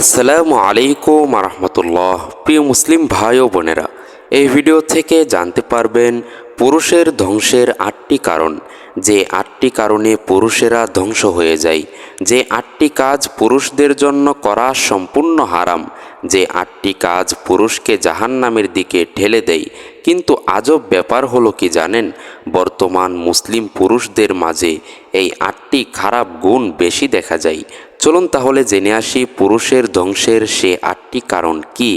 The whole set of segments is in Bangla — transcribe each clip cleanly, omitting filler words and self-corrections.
আসসালামু আলাইকুম রহমতুল্লাহ। প্রিয় মুসলিম ভাই ও বোনেরা, এই ভিডিও থেকে জানতে পারবেন পুরুষের ধ্বংসের 8টি কারণ। যে 8টি কারণে পুরুষেরা ধ্বংস হয়ে যায়, যে 8টি কাজ পুরুষদের জন্য করা সম্পূর্ণ হারাম, যে 8টি কাজ পুরুষকে জাহান্নামের দিকে ঠেলে দেয়। কিন্তু আজব ব্যাপার হলো কি জানেন, বর্তমান মুসলিম পুরুষদের মাঝে এই 8টি খারাপ গুণ বেশি দেখা যায়। চলুন তাহলে জেনে আসি পুরুষের ধ্বংসের সে 8টি কারণ কি।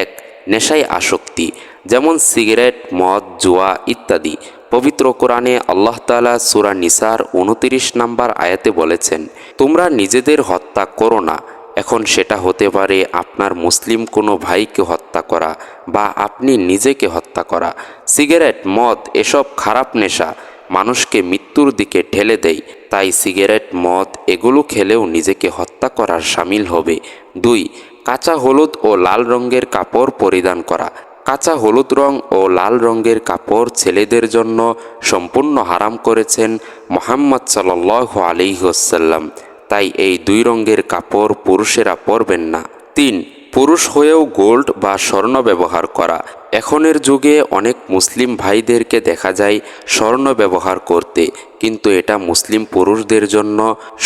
1. নেশায় আসক্তি, যেমন সিগারেট, মদ, জুয়া ইত্যাদি। পবিত্র কোরআনে আল্লাহ তাআলা সূরা নিসার 29 নম্বর আয়াতে বলেছেন, তোমরা নিজেদের হত্যা করো না। এখন সেটা হতে পারে আপনার মুসলিম কোনো ভাইকে হত্যা করা বা আপনি নিজেকে হত্যা করা। সিগারেট, মদ এসব খারাপ নেশা মানুষকে মৃত্যুর দিকে ঠেলে দেয়, তাই সিগারেট, মদ এগুলো খেলেও নিজেকে হত্যা করার শামিল হবে। 2. কাঁচা হলুদ ও লাল রঙের কাপড় পরিধান করা। কাঁচা হলুদ রং ও লাল রঙের কাপড় ছেলেদের জন্য সম্পূর্ণ হারাম করেছেন মুহাম্মদ সাল্লাল্লাহু আলাইহি ওয়াসাল্লাম, তাই এই 2 রঙের কাপড় পুরুষেরা পরবেন না। 3. পুরুষ হয়েও গোল্ড বা স্বর্ণ ব্যবহার করা। এখনের যুগে অনেক মুসলিম ভাইদেরকে দেখা যায় স্বর্ণ ব্যবহার করতে, কিন্তু এটা মুসলিম পুরুষদের জন্য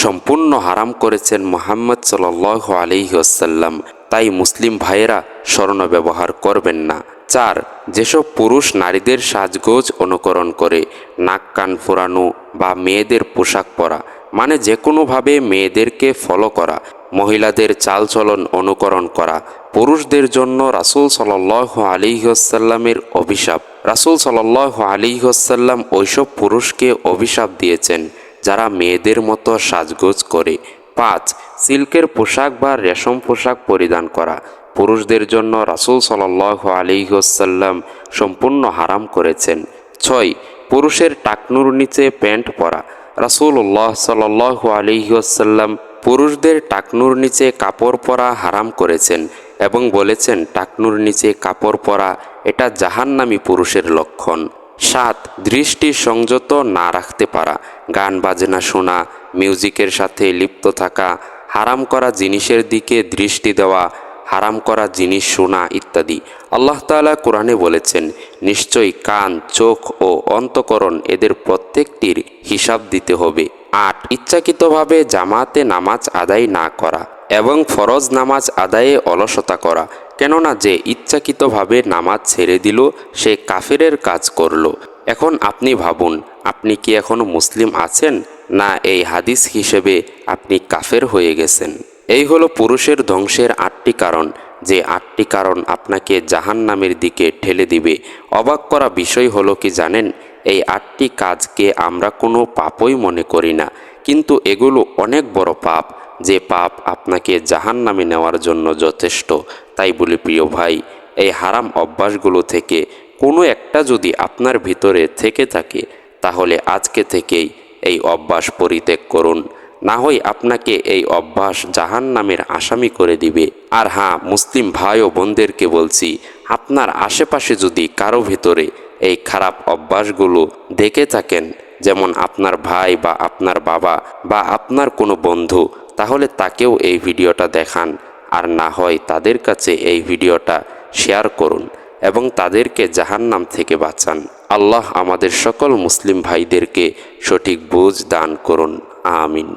সম্পূর্ণ হারাম করেছেন মুহাম্মদ সাল্লাল্লাহু আলাইহি ওয়াসাল্লাম, তাই মুসলিম ভাইয়েরা স্বর্ণ ব্যবহার করবেন না। 4. যেসব পুরুষ নারীদের সাজগোজ অনুকরণ করে, নাক কান ফোরানো বা মেয়েদের পোশাক পরা, মানে যে কোনোভাবে মেয়েদেরকে ফলো করা, মহিলাদের চালচলন অনুকরণ করা পুরুষদের জন্য রাসূল সাল্লাল্লাহু আলাইহি ওয়াসাল্লামের অভিশাপ। রাসূল সাল্লাল্লাহু আলাইহি ওয়াসাল্লাম ওইসব পুরুষকে অভিশাপ দিয়েছেন যারা মেয়েদের মতো সাজগোজ করে। 5. সিল্কের পোশাক বা রেশম পোশাক পরিধান করা পুরুষদের জন্য রাসূল সাল্লাল্লাহু আলাইহি ওয়াসাল্লাম সম্পূর্ণ হারাম করেছেন। 6. পুরুষের টাকনুর নিচে প্যান্ট পরা। রাসূলুল্লাহ সাল্লাল্লাহু আলাইহি ওয়াসাল্লাম পুরুষদের টাকনুর নিচে কাপড় পরা হারাম করেছেন এবং বলেছেন, টাকনুর নিচে কাপড় পরা এটা জাহান্নামী পুরুষের লক্ষণ। 7. দৃষ্টি সংযত না রাখতে পারা। গান বাজনা শোনা, মিউজিকের সাথে লিপ্ত থাকা, হারাম করা জিনিসের দিকে দৃষ্টি দেওয়া, হারাম করা জিনিস শোনা ইত্যাদি। আল্লাহ তাআলা কোরআনে বলেছেন, নিশ্চয়ই কান, চোখ ও অন্তঃকরণ এদের প্রত্যেকটির হিসাব দিতে হবে। 8. ইচ্ছাকৃতভাবে জামাতে নামাজ আদায় না করা এবং ফরজ নামাজ আদায়ে অলসতা করা। কেননা যে ইচ্ছাকৃতভাবে নামাজ ছেড়ে দিল সে কাফেরের কাজ করল। এখন আপনি ভাবুন, আপনি কি এখনো মুসলিম আছেন, না এই হাদিস হিসেবে আপনি কাফের হয়ে গেছেন? এই হলো পুরুষের ধ্বংসের 8টি কারণ, যে 8টি কারণ আপনাকে জাহান্নামের দিকে ঠেলে দিবে। অবাক করা বিষয় হলো কি জানেন, এই 8টি কাজকে আমরা কোনো পাপই মনে করি না, কিন্তু এগুলো অনেক বড় পাপ, যে পাপ আপনাকে জাহান্নামে নেওয়ার জন্য যথেষ্ট। তাই বলি প্রিয় ভাই, এই হারাম অভ্যাসগুলো থেকে কোনো একটা যদি আপনার ভিতরে থেকে থাকে, তাহলে আজকে থেকেই এই অভ্যাস পরিত্যাগ করুন, না হয় আপনাকে এই অভ্যাস জাহান্নামের আসামি করে দিবে। আর হ্যাঁ, মুসলিম ভাই ও বোনদেরকে বলছি, আপনার আশেপাশে যদি কারো ভিতরে এই খারাপ অভ্যাসগুলো দেখে থাকেন, যেমন আপনার ভাই বা আপনার বাবা বা আপনার কোনো বন্ধু, তাহলে তাকেও এই ভিডিওটা দেখান, আর না হয় তাদের কাছে এই ভিডিওটা শেয়ার করুন এবং তাদেরকে জাহান্নাম থেকে বাঁচান। আল্লাহ আমাদের সকল মুসলিম ভাইদেরকে সঠিক বুঝ দান করুন। আমিন।